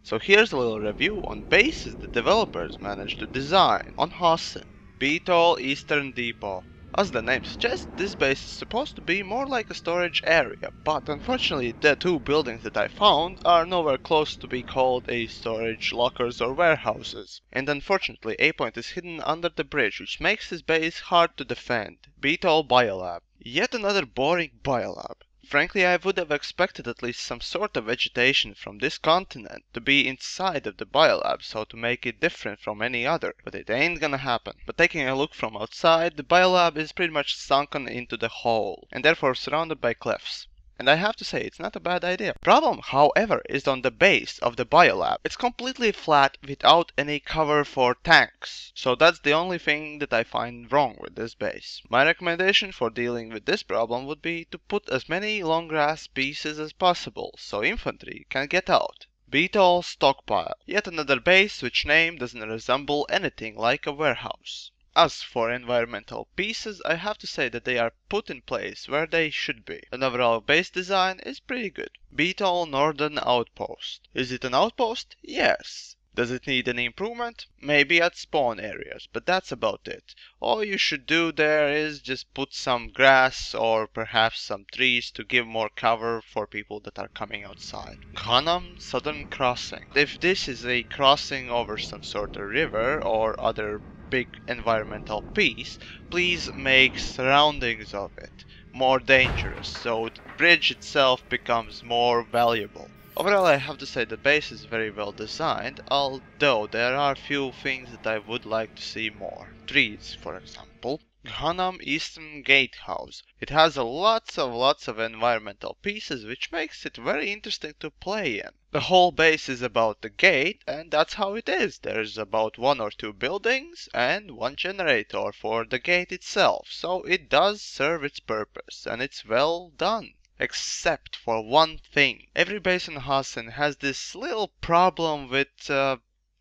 So here's a little review on bases the developers managed to design on Hossin, Beetle Eastern Depot. As the name suggests, this base is supposed to be more like a storage area, but unfortunately the two buildings that I found are nowhere close to be called a storage, lockers or warehouses. And unfortunately A point is hidden under the bridge, which makes this base hard to defend. Beetle Biolab. Yet another boring Biolab. Frankly, I would have expected at least some sort of vegetation from this continent to be inside of the Biolab, so to make it different from any other, but it ain't gonna happen. But taking a look from outside, the Biolab is pretty much sunken into the hole, and therefore surrounded by cliffs. And I have to say, it's not a bad idea. Problem, however, is on the base of the Biolab. It's completely flat without any cover for tanks. So that's the only thing that I find wrong with this base. My recommendation for dealing with this problem would be to put as many long grass pieces as possible, so infantry can get out. Beetle Stockpile. Yet another base which name doesn't resemble anything like a warehouse. As for environmental pieces, I have to say that they are put in place where they should be. An overall base design is pretty good. Beetle Northern Outpost. Is it an outpost? Yes. Does it need any improvement? Maybe at spawn areas, but that's about it. All you should do there is just put some grass or perhaps some trees to give more cover for people that are coming outside. Conant Southern Crossing. If this is a crossing over some sort of river or other big environmental piece, please make surroundings of it more dangerous, so the bridge itself becomes more valuable. Overall, I have to say the base is very well designed, although there are few things that I would like to see more. Trees, for example. Gnome Eastern Gatehouse. It has lots of environmental pieces, which makes it very interesting to play in. The whole base is about the gate, and that's how it is. There's about 1 or 2 buildings and 1 generator for the gate itself, so it does serve its purpose, and it's well done. Except for one thing. Every base in Hossin has this little problem with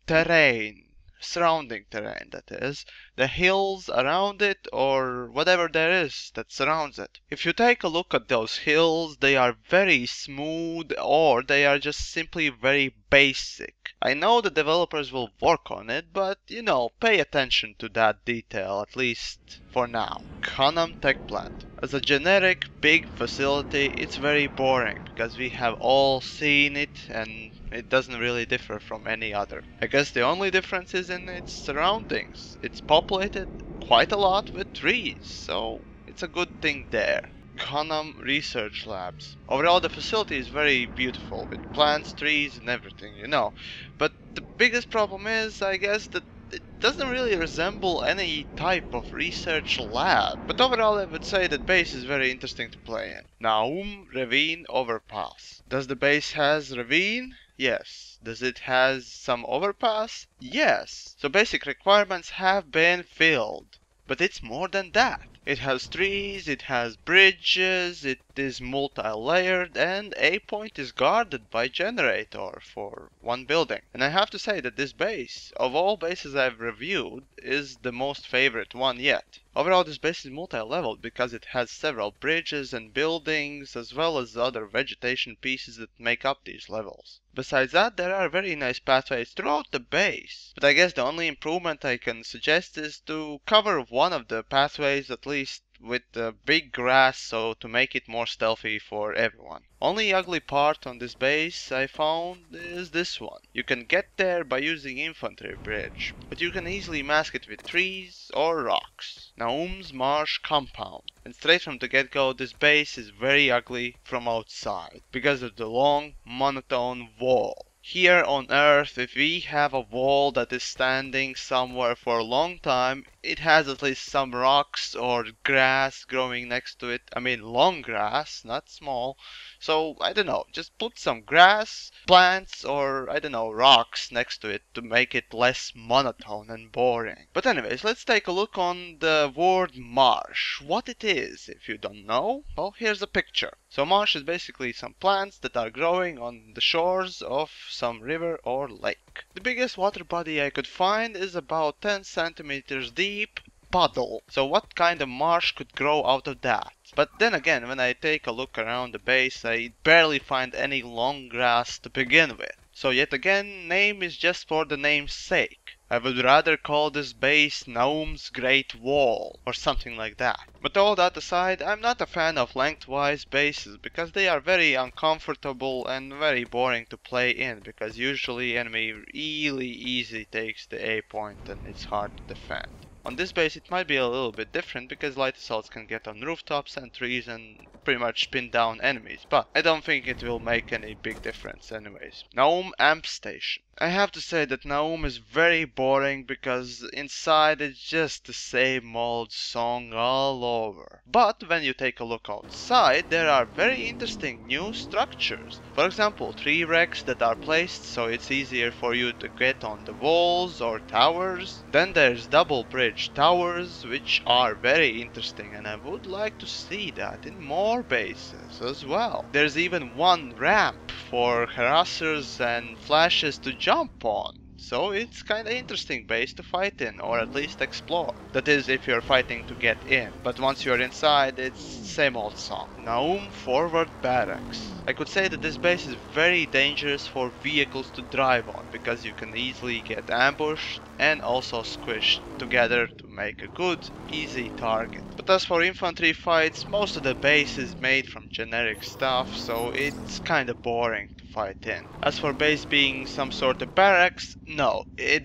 terrain. Surrounding terrain, that is. The hills around it or whatever there is that surrounds it. If you take a look at those hills, they are very smooth or they are just simply very basic. I know the developers will work on it, but you know, pay attention to that detail, at least for now. Conant Tech Plant. As a generic big facility, it's very boring because we have all seen it and it doesn't really differ from any other. I guess the only difference is in its surroundings. It's populated quite a lot with trees, so it's a good thing there. Conant Research Labs. Overall, the facility is very beautiful with plants, trees and everything, you know. But the biggest problem is, I guess, that it doesn't really resemble any type of research lab. But overall, I would say that base is very interesting to play in. Gnome Ravine Overpass. Does the base has Ravine? Yes. Does it has some overpass? Yes. So basic requirements have been filled. But it's more than that. It has trees, it has bridges, it is multi-layered, and A point is guarded by generator for 1 building. And I have to say that this base, of all bases I've reviewed, is the most favorite one yet. Overall, this base is multi-leveled because it has several bridges and buildings, as well as other vegetation pieces that make up these levels. Besides that, there are very nice pathways throughout the base. But I guess the only improvement I can suggest is to cover one of the pathways at least with big grass, so to make it more stealthy for everyone. Only ugly part on this base I found is this one. You can get there by using infantry bridge, but you can easily mask it with trees or rocks. Gnome's Marsh compound. And straight from the get-go, this base is very ugly from outside because of the long monotone wall. Here on Earth, if we have a wall that is standing somewhere for a long time, it has at least some rocks or grass growing next to it. I mean long grass, not small. So, I don't know, just put some grass, plants, or I don't know, rocks next to it to make it less monotone and boring. But anyways, let's take a look on the word marsh. What it is, if you don't know, well, here's a picture. So marsh is basically some plants that are growing on the shores of some river or lake. The biggest water body I could find is about 10 centimeters deep puddle. So what kind of marsh could grow out of that? But then again, when I take a look around the base, I barely find any long grass to begin with. So yet again, name is just for the name's sake. I would rather call this base Gnome's Great Wall, or something like that. But all that aside, I'm not a fan of lengthwise bases, because they are very uncomfortable and very boring to play in, because usually enemy really easy takes the A point and it's hard to defend. On this base it might be a little bit different because light assaults can get on rooftops and trees and pretty much pin down enemies, but I don't think it will make any big difference anyways. Gnome Amp Station. I have to say that Gnome is very boring because inside it's just the same old song all over. But when you take a look outside, there are very interesting new structures. For example, tree wrecks that are placed so it's easier for you to get on the walls or towers. Then there's double bridge towers, which are very interesting, and I would like to see that in more bases as well. There's even one ramp for harassers and flashes to jump on. So it's kinda interesting base to fight in, or at least explore. That is, if you're fighting to get in. But once you're inside, it's same old song. Gnome Forward Barracks. I could say that this base is very dangerous for vehicles to drive on, because you can easily get ambushed and also squished together to make a good, easy target. But as for infantry fights, most of the base is made from generic stuff, so it's kinda boring to fight in. As for base being some sort of barracks, no, it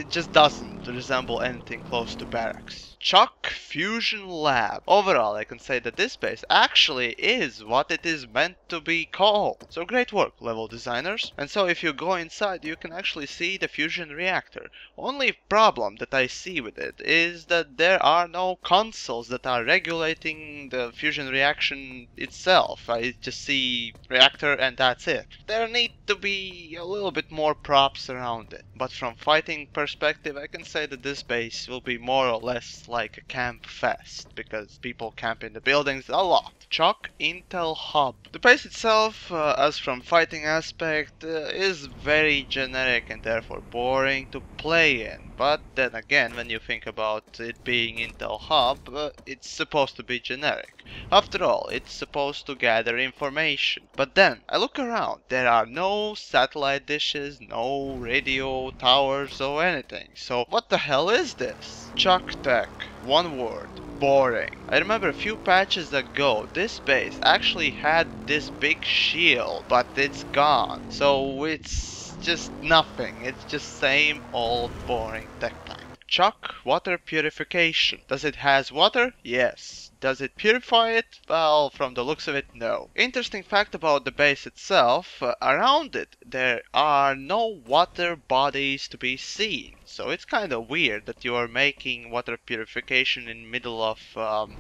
just doesn't resemble anything close to barracks. Chuck Fusion Lab. Overall, I can say that this base actually is what it is meant to be called. So great work, level designers. And so if you go inside, you can actually see the fusion reactor. Only problem that I see with it is that there are no consoles that are regulating the fusion reaction itself. I just see reactor and that's it. There need to be a little bit more props around it. But from fighting perspective, I can say that this base will be more or less like a camp fest, because people camp in the buildings a lot. Chuck Intel Hub. The base itself, as from fighting aspect, is very generic and therefore boring to play in. But then again, when you think about it being Intel Hub, it's supposed to be generic. After all, it's supposed to gather information. But then, I look around, there are no satellite dishes, no radio towers or anything. So what the hell is this? Chuck Tech. One word. Boring. I remember a few patches ago, this base actually had this big shield, but it's gone. So it's just nothing. It's just same old boring tech type. Chuck Water Purification. Does it has water? Yes. Does it purify it? Well, from the looks of it, no. Interesting fact about the base itself, around it there are no water bodies to be seen. So it's kind of weird that you are making water purification in middle of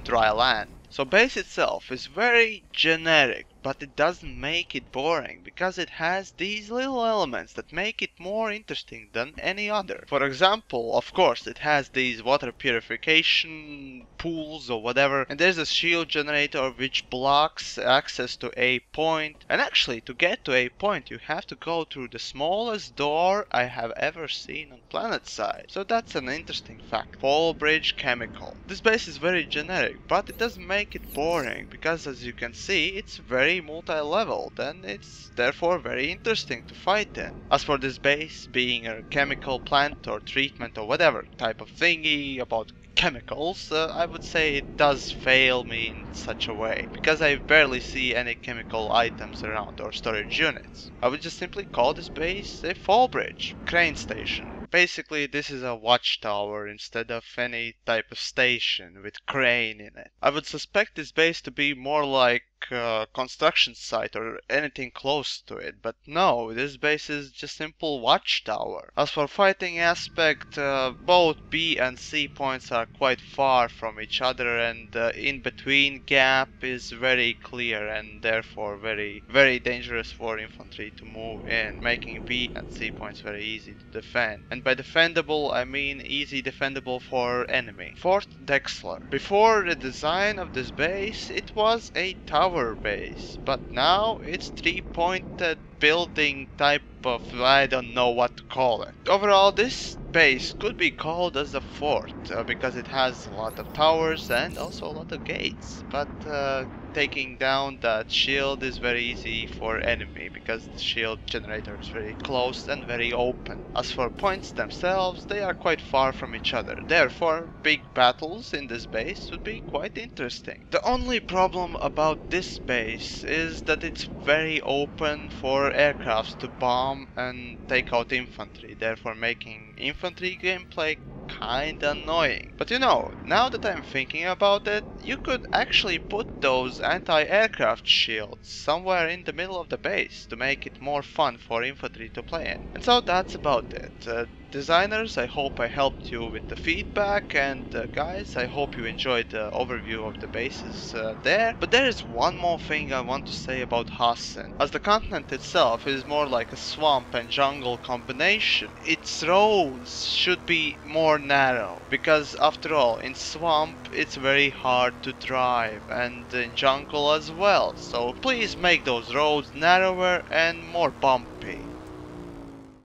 dry land. So base itself is very generic, but it doesn't make it boring, because it has these little elements that make it more interesting than any other. For example, of course, it has these water purification pools or whatever, and there's a shield generator which blocks access to a point. And actually, to get to a point, you have to go through the smallest door I have ever seen on Planetside. So that's an interesting fact. Fall Bridge Chemical. This base is very generic, but it doesn't make it boring, because as you can see, it's very multi-leveled and it's therefore very interesting to fight in. As for this base being a chemical plant or treatment or whatever type of thingy about chemicals, I would say it does fail me in such a way, because I barely see any chemical items around or storage units. I would just simply call this base a fall bridge. Crane station. Basically, this is a watchtower instead of any type of station with crane in it. I would suspect this base to be more like a construction site or anything close to it, but no, this base is just simple watchtower. As for fighting aspect, both B and C points are quite far from each other, and the in-between gap is very clear and therefore very dangerous for infantry to move in, making B and C points very easy to defend. And by defendable, I mean easy defendable for enemy. Fort Dexler. Before the design of this base, it was a tower base, but now it's three-pointed building type of, I don't know what to call it. Overall, this base could be called as a fort, because it has a lot of towers and also a lot of gates, but taking down that shield is very easy for enemy because the shield generator is very close and very open. As for points themselves, they are quite far from each other, therefore big battles in this base would be quite interesting. The only problem about this base is that it's very open for aircrafts to bomb and take out infantry, therefore making infantry gameplay kinda annoying. But you know, now that I'm thinking about it, you could actually put those anti-aircraft shields somewhere in the middle of the base to make it more fun for infantry to play in. And so that's about it. Designers, I hope I helped you with the feedback, and guys, I hope you enjoyed the overview of the bases there. But there is one more thing I want to say about Hossin. As the continent itself is more like a swamp and jungle combination, its roads should be more narrow, because after all, in swamp it's very hard to drive, and in jungle as well, so please make those roads narrower and more bumpy.